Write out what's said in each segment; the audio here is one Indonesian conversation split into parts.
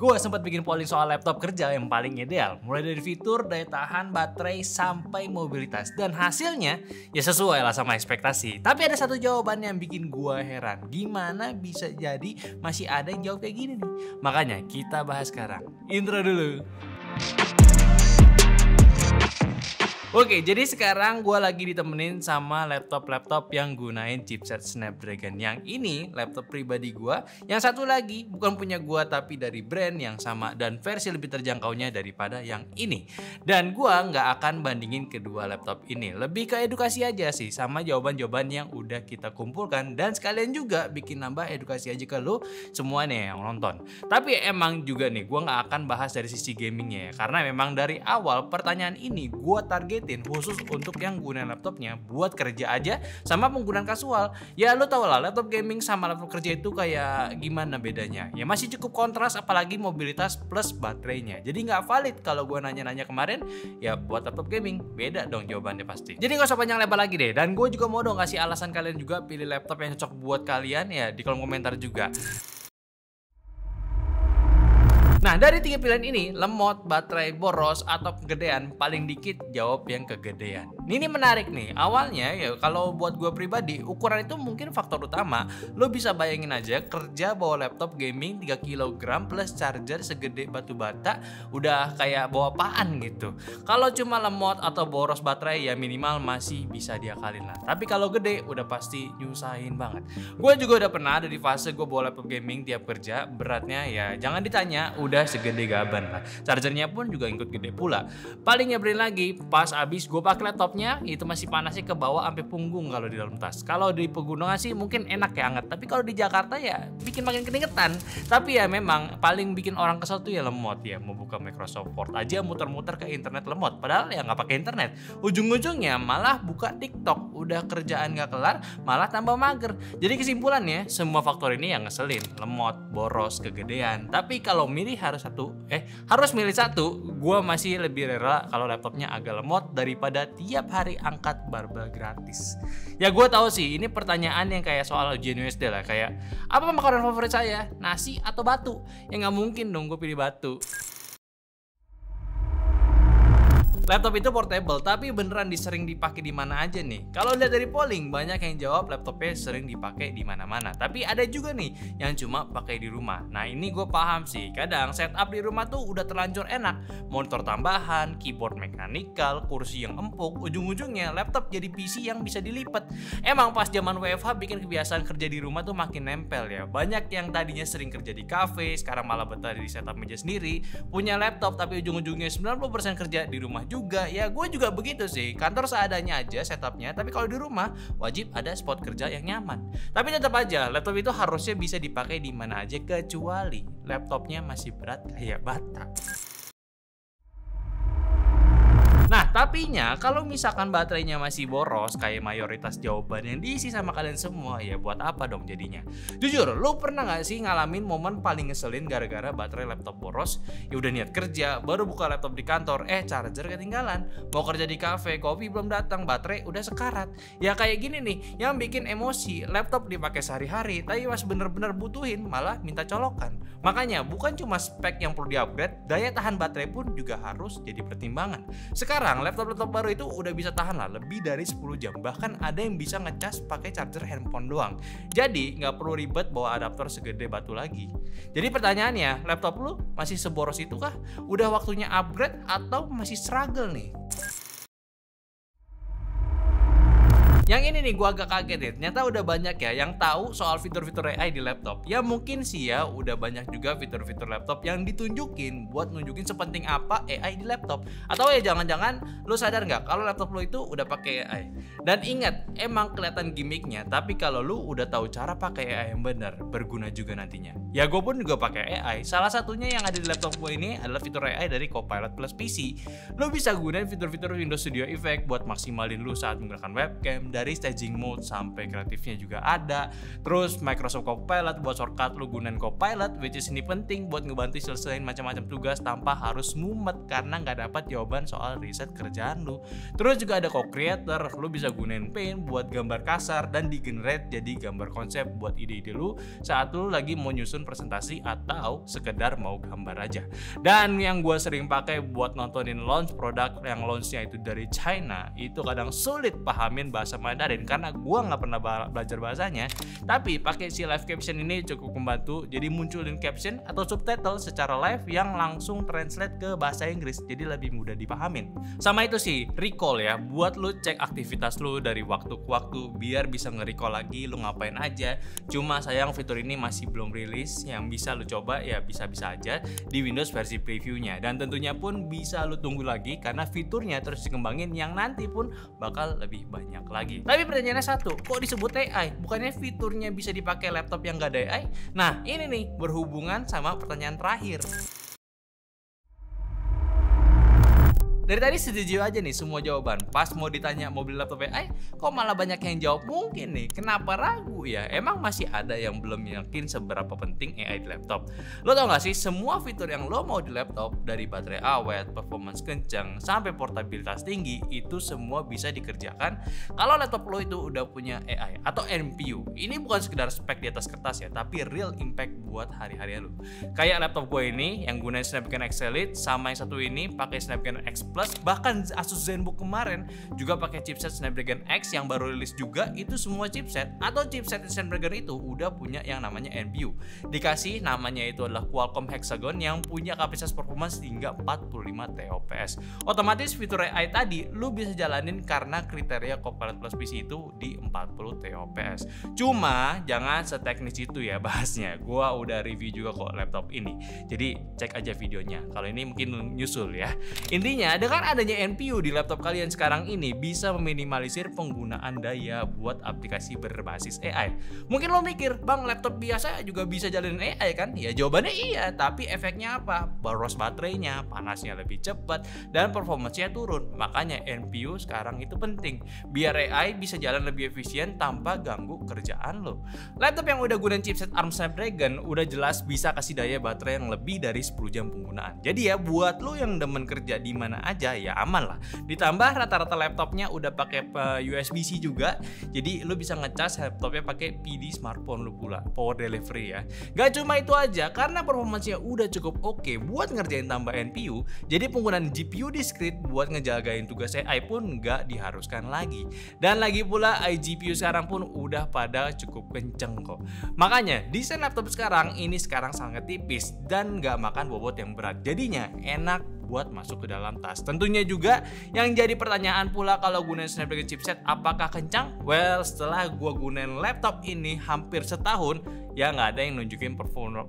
Gue sempat bikin polling soal laptop kerja yang paling ideal, mulai dari fitur, daya tahan, baterai, sampai mobilitas. Dan hasilnya ya sesuai lah sama ekspektasi. Tapi ada satu jawaban yang bikin gue heran. Gimana bisa jadi masih ada yang jawab kayak gini nih? Makanya kita bahas sekarang. Intro dulu. Oke, jadi sekarang gue lagi ditemenin sama laptop yang gunain chipset Snapdragon. Yang ini laptop pribadi gue, yang satu lagi bukan punya gue tapi dari brand yang sama dan versi lebih terjangkaunya daripada yang ini. Dan gue nggak akan bandingin kedua laptop ini, lebih ke edukasi aja sih sama jawaban-jawaban yang udah kita kumpulkan, dan sekalian juga bikin nambah edukasi aja ke lu semua nih yang nonton. Tapi emang juga nih gue nggak akan bahas dari sisi gamingnya ya, karena memang dari awal pertanyaan ini gue target khusus untuk yang gunain laptopnya buat kerja aja sama penggunaan kasual. Ya lo tau lah, laptop gaming sama laptop kerja itu kayak gimana bedanya. Ya masih cukup kontras, apalagi mobilitas plus baterainya. Jadi nggak valid kalau gue nanya-nanya kemarin. Ya buat laptop gaming beda dong jawabannya pasti. Jadi gak usah panjang lebar lagi deh. Dan gue juga mau dong kasih alasan kalian juga pilih laptop yang cocok buat kalian ya di kolom komentar juga. Nah, dari 3 pilihan ini, lemot, baterai, boros, atau kegedean, paling dikit jawab yang kegedean. Ini menarik nih. Awalnya ya kalau buat gue pribadi, ukuran itu mungkin faktor utama. Lo bisa bayangin aja kerja bawa laptop gaming 3 kg plus charger segede batu bata, udah kayak bawa apaan gitu. Kalau cuma lemot atau boros baterai ya minimal masih bisa diakalin lah. Tapi kalau gede udah pasti nyusahin banget. Gue juga udah pernah ada di fase gue bawa laptop gaming tiap kerja, beratnya ya jangan ditanya, udah segede gaban lah. Chargernya pun juga ikut gede pula. Paling nyebelin lagi, pas abis gue pakai laptopnya itu masih panasnya ke bawah sampai punggung kalau di dalam tas. Kalau di pegunungan sih mungkin enak ya hangat, tapi kalau di Jakarta ya bikin makin keringetan. Tapi ya memang paling bikin orang kesel tuh ya lemot ya. Mau buka Microsoft Word aja muter-muter ke internet lemot, padahal ya nggak pakai internet. Ujung-ujungnya malah buka TikTok, udah kerjaan nggak kelar malah tambah mager. Jadi kesimpulannya semua faktor ini yang ngeselin, lemot, boros, kegedean. Tapi kalau milih harus milih satu, gue masih lebih rela kalau laptopnya agak lemot daripada tiap hari angkat barbel gratis. Ya gue tahu sih ini pertanyaan yang kayak soal ujian USD lah, kayak apa makanan favorit saya, nasi atau batu? Ya nggak mungkin dong gue pilih batu. Laptop itu portable, tapi beneran sering dipakai di mana aja nih? Kalau lihat dari polling, banyak yang jawab laptopnya sering dipakai di mana-mana. Tapi ada juga nih yang cuma pakai di rumah. Nah ini gue paham sih. Kadang setup di rumah tuh udah terlanjur enak. Monitor tambahan, keyboard mekanikal, kursi yang empuk. Ujung-ujungnya laptop jadi PC yang bisa dilipat. Emang pas zaman WFH bikin kebiasaan kerja di rumah tuh makin nempel ya. Banyak yang tadinya sering kerja di cafe, sekarang malah betah di setup meja sendiri. Punya laptop tapi ujung-ujungnya 90% kerja di rumah juga. Ya gue juga begitu sih, kantor seadanya aja setupnya, tapi kalau di rumah wajib ada spot kerja yang nyaman. Tapi tetap aja laptop itu harusnya bisa dipakai di mana aja kecuali laptopnya masih berat kayak bata. Nah, tapinya kalau misalkan baterainya masih boros kayak mayoritas jawaban yang diisi sama kalian semua, ya buat apa dong jadinya? Jujur, lo pernah gak sih ngalamin momen paling ngeselin gara-gara baterai laptop boros? Ya udah niat kerja, baru buka laptop di kantor, charger ketinggalan. Mau kerja di cafe, kopi belum datang, baterai udah sekarat. Ya kayak gini nih, yang bikin emosi, laptop dipakai sehari-hari, tapi pas bener-bener butuhin malah minta colokan. Makanya bukan cuma spek yang perlu di-upgrade, daya tahan baterai pun juga harus jadi pertimbangan. Sekarang laptop-laptop baru itu udah bisa tahan lah lebih dari 10 jam. Bahkan ada yang bisa ngecas pakai charger handphone doang. Jadi nggak perlu ribet bawa adaptor segede batu lagi. Jadi pertanyaannya, laptop lu masih seboros itu kah? Udah waktunya upgrade atau masih struggle nih? Yang ini nih gue agak kaget nih, ternyata udah banyak ya yang tahu soal fitur-fitur AI di laptop. Ya mungkin sih ya udah banyak juga fitur-fitur laptop yang ditunjukin buat nunjukin sepenting apa AI di laptop. Atau ya jangan-jangan lo sadar nggak kalau laptop lo itu udah pakai AI. Dan ingat, emang kelihatan gimmicknya, tapi kalau lo udah tahu cara pakai AI yang benar, berguna juga nantinya. Ya gue pun juga pakai AI. Salah satunya yang ada di laptop gue ini adalah fitur AI dari Copilot Plus PC. Lo bisa gunain fitur-fitur Windows Studio Effect buat maksimalin lo saat menggunakan webcam dari staging mode sampai kreatifnya juga ada. Terus Microsoft Copilot buat shortcut lu gunain Copilot, which is ini penting buat ngebantu selesaiin macam-macam tugas tanpa harus mumet karena nggak dapat jawaban soal riset kerjaan lu. Terus juga ada Co-Creator, lu bisa gunain Paint buat gambar kasar dan di-generate jadi gambar konsep buat ide-ide lu saat lu lagi mau nyusun presentasi atau sekedar mau gambar aja. Dan yang gue sering pakai buat nontonin launch produk yang launchnya itu dari China, itu kadang sulit pahamin bahasa Mandarin karena gue nggak pernah belajar bahasanya. Tapi pakai si live caption ini cukup membantu, jadi munculin caption atau subtitle secara live yang langsung translate ke bahasa Inggris, jadi lebih mudah dipahamin. Sama itu sih recall ya, buat lu cek aktivitas lu dari waktu ke waktu biar bisa nge-recall lagi lu ngapain aja. Cuma sayang fitur ini masih belum rilis, yang bisa lu coba ya bisa-bisa aja di Windows versi previewnya, dan tentunya pun bisa lu tunggu lagi karena fiturnya terus dikembangin yang nanti pun bakal lebih banyak lagi. Tapi pertanyaannya satu, kok disebut AI? Bukannya fiturnya bisa dipakai laptop yang gak ada AI? Nah ini nih berhubungan sama pertanyaan terakhir. Dari tadi setuju aja nih semua jawaban. Pas mau ditanya mau beli laptop AI, kok malah banyak yang jawab mungkin nih. Kenapa ragu ya? Emang masih ada yang belum yakin seberapa penting AI di laptop. Lo tau gak sih, semua fitur yang lo mau di laptop, dari baterai awet, performance kencang, sampai portabilitas tinggi, itu semua bisa dikerjakan kalau laptop lo itu udah punya AI atau NPU. Ini bukan sekedar spek di atas kertas ya, tapi real impact buat hari-hari lo. Kayak laptop gue ini yang gunain Snapdragon X Elite, sama yang satu ini pakai Snapdragon X Plus. Bahkan Asus ZenBook kemarin juga pakai chipset Snapdragon X yang baru rilis juga. Itu semua chipset atau chipset Snapdragon itu udah punya yang namanya NPU. Dikasih namanya itu adalah Qualcomm Hexagon yang punya kapasitas performance hingga 45 TOPS. Otomatis fitur AI tadi lu bisa jalanin karena kriteria Copilot Plus PC itu di 40 TOPS. Cuma jangan seteknis itu ya bahasnya. Gua udah review juga kok laptop ini, jadi cek aja videonya. Kalau ini mungkin nyusul ya. Intinya dengan adanya NPU di laptop kalian sekarang ini bisa meminimalisir penggunaan daya buat aplikasi berbasis AI. Mungkin lo mikir, bang laptop biasa juga bisa jalanin AI kan? Ya jawabannya iya, tapi efeknya apa? Boros baterainya, panasnya lebih cepat, dan performance-nya turun. Makanya NPU sekarang itu penting, biar AI bisa jalan lebih efisien tanpa ganggu kerjaan lo. Laptop yang udah gunain chipset ARM Snapdragon udah jelas bisa kasih daya baterai yang lebih dari 10 jam penggunaan. Jadi ya buat lo yang demen kerja di mana aja ya aman lah. Ditambah rata-rata laptopnya udah pakai USB-C juga, jadi lu bisa ngecas laptopnya pakai PD smartphone lu pula, power delivery ya. Gak cuma itu aja, karena performanya udah cukup oke buat ngerjain tambah NPU, jadi penggunaan GPU discrete buat ngejagain tugas AI pun gak diharuskan lagi. Dan lagi pula iGPU sekarang pun udah pada cukup kenceng kok. Makanya desain laptop sekarang sangat tipis dan gak makan bobot yang berat, jadinya enak buat masuk ke dalam tas. Tentunya juga yang jadi pertanyaan pula kalau gunain Snapdragon chipset apakah kencang? Well, setelah gua gunain laptop ini hampir setahun, ya nggak ada yang nunjukin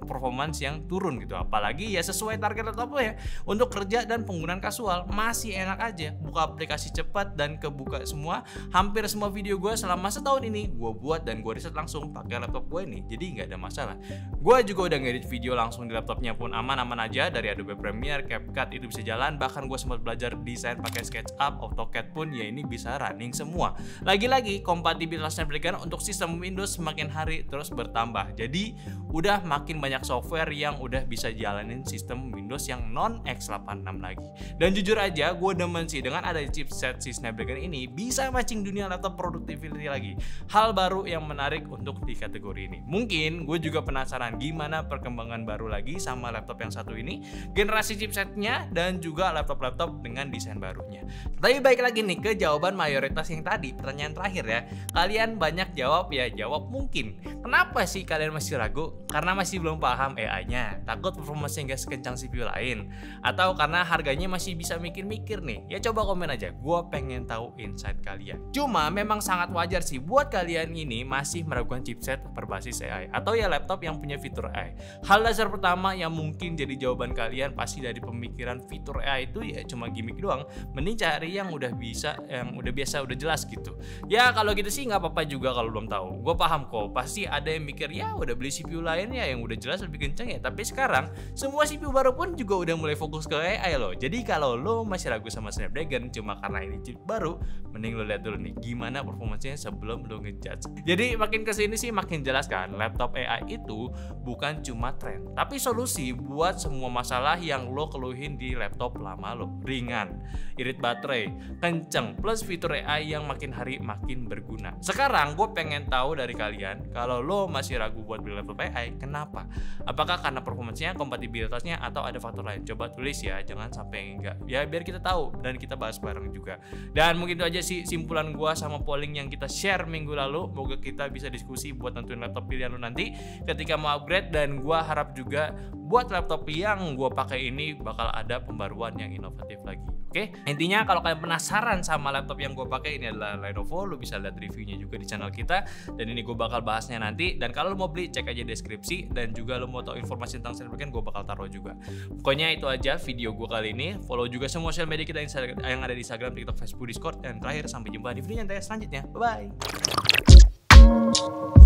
performance yang turun gitu. Apalagi ya sesuai target laptop lo ya. Untuk kerja dan penggunaan kasual masih enak aja. Buka aplikasi cepat dan kebuka semua. Hampir semua video gue selama setahun ini gue buat dan gue riset langsung pakai laptop gue ini. Jadi nggak ada masalah. Gue juga udah ngedit video langsung di laptopnya pun aman-aman aja. Dari Adobe Premiere, CapCut itu bisa jalan. Bahkan gue sempat belajar desain pakai SketchUp, AutoCAD pun ya ini bisa running semua. Lagi-lagi kompatibilitas Snapdragon untuk sistem Windows semakin hari terus bertambah. Jadi udah makin banyak software yang udah bisa jalanin sistem Windows yang non x86 lagi. Dan jujur aja gue demen sih dengan ada chipset si Snapdragon ini bisa matching dunia laptop productivity lagi. Hal baru yang menarik untuk di kategori ini. Mungkin gue juga penasaran gimana perkembangan baru lagi sama laptop yang satu ini, generasi chipsetnya dan juga laptop-laptop dengan desain barunya. Tapi baik lagi nih ke jawaban mayoritas yang tadi, pertanyaan terakhir ya. Kalian banyak jawab ya jawab mungkin. Kenapa sih kalian masih ragu? Karena masih belum paham AI-nya, takut performanya nggak sekencang CPU lain, atau karena harganya masih bisa mikir-mikir nih? Ya coba komen aja, gue pengen tahu insight kalian. Cuma memang sangat wajar sih buat kalian ini masih meragukan chipset berbasis AI atau ya laptop yang punya fitur AI. Hal dasar pertama yang mungkin jadi jawaban kalian pasti dari pemikiran fitur AI itu ya cuma gimmick doang. Mending cari yang udah bisa, yang udah biasa, udah jelas gitu. Ya kalau gitu sih nggak apa-apa juga kalau belum tahu. Gue paham kok, pasti ada yang mikir ya udah beli CPU lain lainnya yang udah jelas lebih kenceng ya. Tapi sekarang semua CPU baru pun juga udah mulai fokus ke AI loh. Jadi kalau lo masih ragu sama Snapdragon cuma karena ini chip baru, mending lo lihat dulu nih gimana performanya sebelum lo ngejudge. Jadi makin kesini sih makin jelas kan, laptop AI itu bukan cuma tren, tapi solusi buat semua masalah yang lo keluhin di laptop lama lo. Ringan, irit baterai, kenceng, plus fitur AI yang makin hari makin berguna. Sekarang gue pengen tahu dari kalian, kalau lo masih ragu buat beli laptop AI, kenapa? Apakah karena performanya, kompatibilitasnya, atau ada faktor lain? Coba tulis ya, jangan sampai enggak. Ya biar kita tahu dan kita bahas bareng juga. Dan mungkin itu aja sih simpulan gue sama polling yang kita share minggu lalu. Semoga kita bisa diskusi buat nentuin laptop pilihan lo nanti ketika mau upgrade. Dan gue harap juga buat laptop yang gue pakai ini bakal ada pembaruan yang inovatif lagi. Oke, intinya kalau kalian penasaran sama laptop yang gue pakai, ini adalah Lenovo, lo bisa lihat reviewnya juga di channel kita, dan ini gue bakal bahasnya nanti. Dan kalau lo mau beli, cek aja deskripsi, dan juga lo mau tahu informasi tentang Snapdragon, gue bakal taruh juga. Pokoknya itu aja video gue kali ini. Follow juga semua sosial media kita yang ada di Instagram, TikTok, Facebook, Discord, dan terakhir sampai jumpa di video nyantai selanjutnya. Bye bye.